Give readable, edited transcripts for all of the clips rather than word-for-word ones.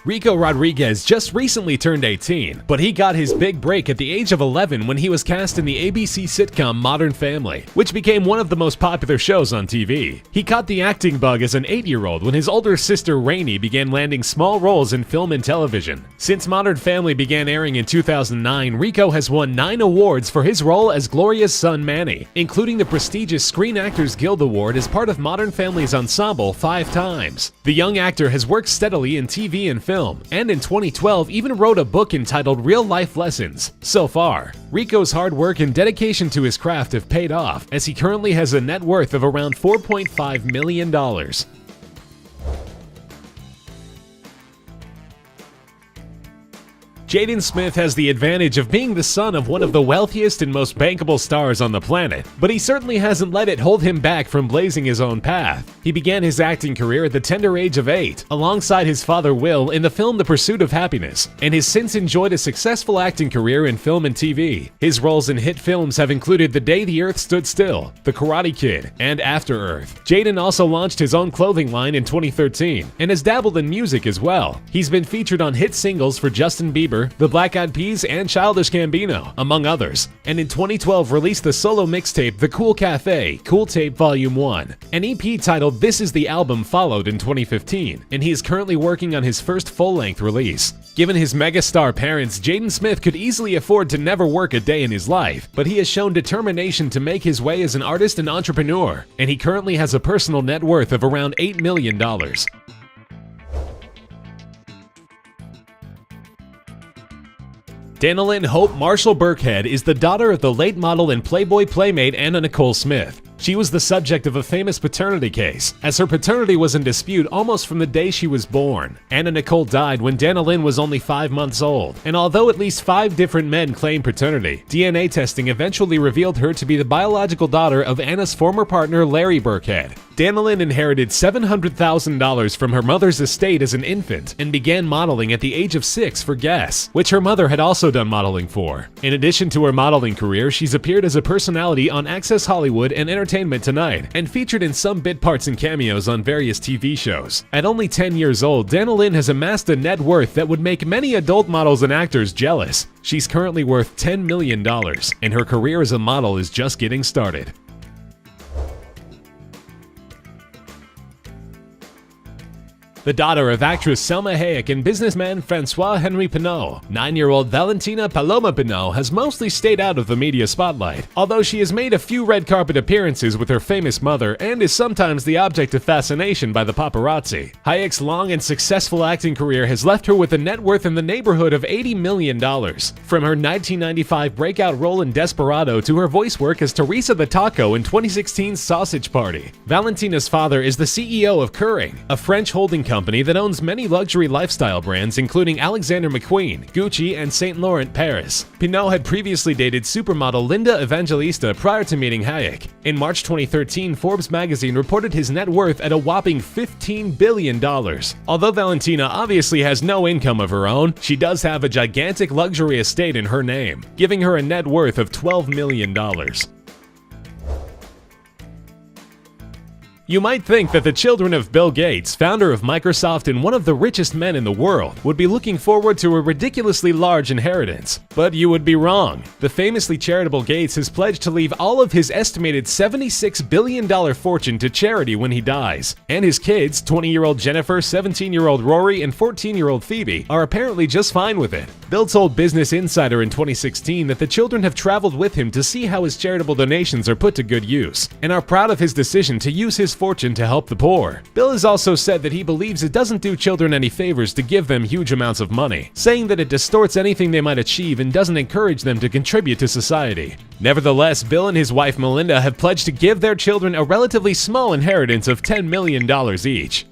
Rico Rodriguez just recently turned 18, but he got his big break at the age of 11 when he was cast in the ABC sitcom Modern Family, which became one of the most popular shows on TV. He caught the acting bug as an 8-year-old when his older sister Rainey began landing small roles in film and television. Since Modern Family began airing in 2009, Rico has won 9 awards for his role as Gloria's son Manny, including the prestigious Screen Actors Guild Award as part of Modern Family's ensemble 5 times. The young actor has worked steadily in TV and film, and in 2012 even wrote a book entitled Real Life Lessons. So far, Rico's hard work and dedication to his craft have paid off, as he currently has a net worth of around $4.5 million. Jaden Smith has the advantage of being the son of one of the wealthiest and most bankable stars on the planet, but he certainly hasn't let it hold him back from blazing his own path. He began his acting career at the tender age of 8, alongside his father Will in the film The Pursuit of Happiness, and has since enjoyed a successful acting career in film and TV. His roles in hit films have included The Day the Earth Stood Still, The Karate Kid, and After Earth. Jaden also launched his own clothing line in 2013, and has dabbled in music as well. He's been featured on hit singles for Justin Bieber, the Black Eyed Peas, and Childish Gambino, among others, and in 2012 released the solo mixtape The Cool Cafe, Cool Tape Volume 1. An EP titled This Is the Album followed in 2015, and he is currently working on his first full-length release. Given his megastar parents, Jaden Smith could easily afford to never work a day in his life, but he has shown determination to make his way as an artist and entrepreneur, and he currently has a personal net worth of around $8 million. Danilyn Hope Marshall Burkhead is the daughter of the late model and Playboy playmate Anna Nicole Smith. She was the subject of a famous paternity case, as her paternity was in dispute almost from the day she was born. Anna Nicole died when Danilyn was only 5 months old, and although at least 5 different men claimed paternity, DNA testing eventually revealed her to be the biological daughter of Anna's former partner Larry Burkhead. Danilyn inherited $700,000 from her mother's estate as an infant and began modeling at the age of 6 for Guess, which her mother had also done modeling for. In addition to her modeling career, she's appeared as a personality on Access Hollywood and Entertainment Tonight, and featured in some bit parts and cameos on various TV shows. At only 10 years old, Danilyn has amassed a net worth that would make many adult models and actors jealous. She's currently worth $10 million, and her career as a model is just getting started. The daughter of actress Selma Hayek and businessman Francois-Henri Pinault, 9-year-old Valentina Paloma Pinault has mostly stayed out of the media spotlight, although she has made a few red carpet appearances with her famous mother and is sometimes the object of fascination by the paparazzi. Hayek's long and successful acting career has left her with a net worth in the neighborhood of $80 million. From her 1995 breakout role in Desperado to her voice work as Teresa the Taco in 2016's Sausage Party, Valentina's father is the CEO of Kering, a French holding company that owns many luxury lifestyle brands including Alexander McQueen, Gucci, and Saint Laurent Paris. Pinault had previously dated supermodel Linda Evangelista prior to meeting Hayek. In March 2013, Forbes magazine reported his net worth at a whopping $15 billion. Although Valentina obviously has no income of her own, she does have a gigantic luxury estate in her name, giving her a net worth of $12 million. You might think that the children of Bill Gates, founder of Microsoft and one of the richest men in the world, would be looking forward to a ridiculously large inheritance. But you would be wrong. The famously charitable Gates has pledged to leave all of his estimated $76 billion fortune to charity when he dies. And his kids, 20-year-old Jennifer, 17-year-old Rory, and 14-year-old Phoebe, are apparently just fine with it. Bill told Business Insider in 2016 that the children have traveled with him to see how his charitable donations are put to good use, and are proud of his decision to use his fortune to help the poor. Bill has also said that he believes it doesn't do children any favors to give them huge amounts of money, saying that it distorts anything they might achieve and doesn't encourage them to contribute to society. Nevertheless, Bill and his wife Melinda have pledged to give their children a relatively small inheritance of $10 million each.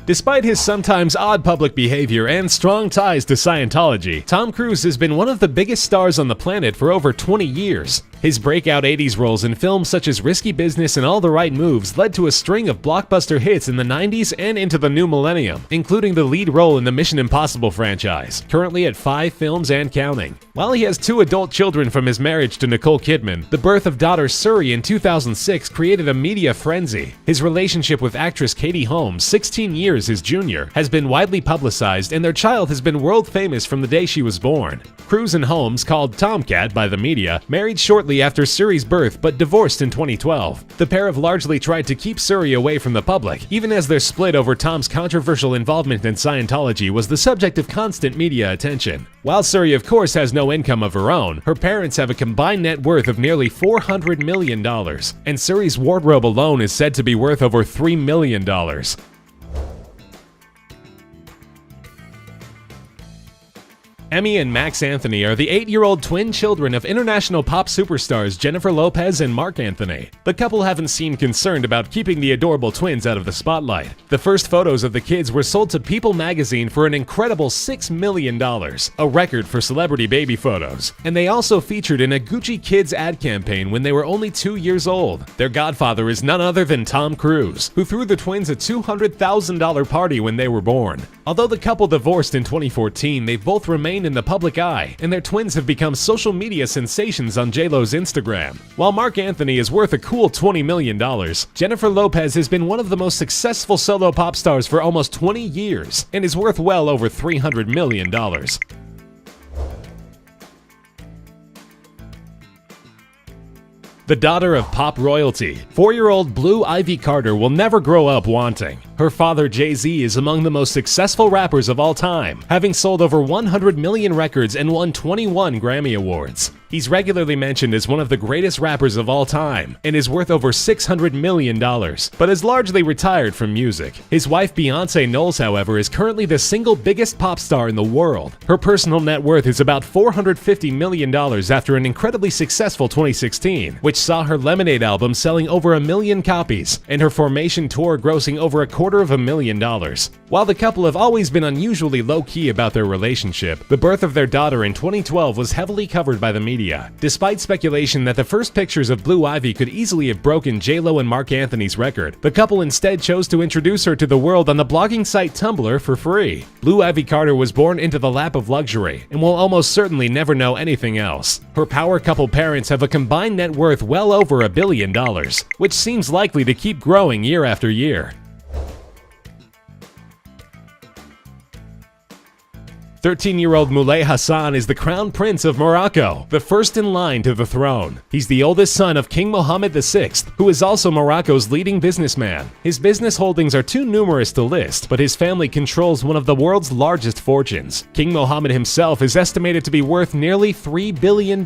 Despite his sometimes odd public behavior and strong ties to Scientology, Tom Cruise has been one of the biggest stars on the planet for over 20 years. His breakout 80s roles in films such as Risky Business and All the Right Moves led to a string of blockbuster hits in the 90s and into the new millennium, including the lead role in the Mission Impossible franchise, currently at 5 films and counting. While he has 2 adult children from his marriage to Nicole Kidman, the birth of daughter Suri in 2006 created a media frenzy. His relationship with actress Katie Holmes, 16 years his junior, has been widely publicized, and their child has been world famous from the day she was born. Cruise and Holmes, called Tomcat by the media, married shortly after Suri's birth but divorced in 2012. The pair have largely tried to keep Suri away from the public, even as their split over Tom's controversial involvement in Scientology was the subject of constant media attention. While Suri of course has no income of her own, her parents have a combined net worth of nearly $400 million, and Suri's wardrobe alone is said to be worth over $3 million. Emmy and Max Anthony are the 8-year-old twin children of international pop superstars Jennifer Lopez and Marc Anthony. The couple haven't seemed concerned about keeping the adorable twins out of the spotlight. The first photos of the kids were sold to People magazine for an incredible $6 million, a record for celebrity baby photos. And they also featured in a Gucci Kids ad campaign when they were only 2 years old. Their godfather is none other than Tom Cruise, who threw the twins a $200,000 party when they were born. Although the couple divorced in 2014, they've both remained in the public eye, and their twins have become social media sensations on J.Lo's Instagram. While Marc Anthony is worth a cool $20 million, Jennifer Lopez has been one of the most successful solo pop stars for almost 20 years and is worth well over $300 million. The daughter of pop royalty, 4-year-old Blue Ivy Carter will never grow up wanting. Her father, Jay-Z, is among the most successful rappers of all time, having sold over 100 million records and won 21 Grammy Awards. He's regularly mentioned as one of the greatest rappers of all time and is worth over $600 million, but is largely retired from music. His wife, Beyonce Knowles, however, is currently the single biggest pop star in the world. Her personal net worth is about $450 million after an incredibly successful 2016, which saw her Lemonade album selling over 1 million copies and her Formation tour grossing over $250,000. While the couple have always been unusually low-key about their relationship, the birth of their daughter in 2012 was heavily covered by the media. Despite speculation that the first pictures of Blue Ivy could easily have broken J.Lo and Marc Anthony's record, the couple instead chose to introduce her to the world on the blogging site Tumblr for free. Blue Ivy Carter was born into the lap of luxury and will almost certainly never know anything else. Her power couple parents have a combined net worth well over $1 billion, which seems likely to keep growing year after year. 13-year-old Moulay Hassan is the crown prince of Morocco, the first in line to the throne. He's the oldest son of King Mohammed VI, who is also Morocco's leading businessman. His business holdings are too numerous to list, but his family controls one of the world's largest fortunes. King Mohammed himself is estimated to be worth nearly $3 billion.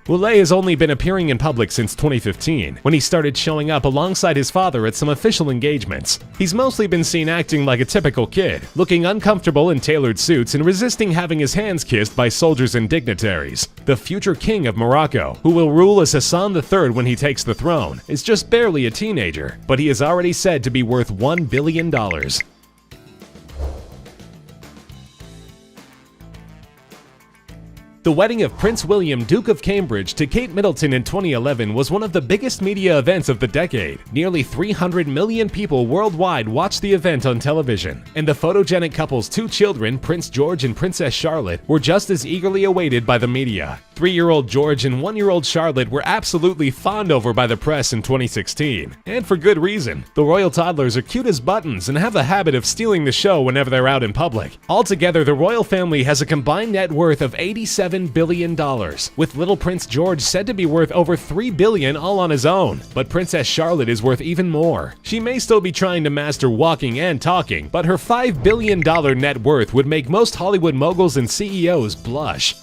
Moulay has only been appearing in public since 2015, when he started showing up alongside his father at some official engagements. He's mostly been seen acting like a typical kid, looking uncomfortable in tailored suits and resisting having his hands kissed by soldiers and dignitaries. The future king of Morocco, who will rule as Hassan III when he takes the throne, is just barely a teenager, but he is already said to be worth $1 billion. The wedding of Prince William, Duke of Cambridge, to Kate Middleton in 2011 was one of the biggest media events of the decade. Nearly 300 million people worldwide watched the event on television, and the photogenic couple's 2 children, Prince George and Princess Charlotte, were just as eagerly awaited by the media. 3-year-old George and 1-year-old Charlotte were absolutely fawned over by the press in 2016, and for good reason. The royal toddlers are cute as buttons and have the habit of stealing the show whenever they're out in public. Altogether, the royal family has a combined net worth of $87 billion, with little Prince George said to be worth over $3 billion all on his own. But Princess Charlotte is worth even more. She may still be trying to master walking and talking, but her $5 billion net worth would make most Hollywood moguls and CEOs blush.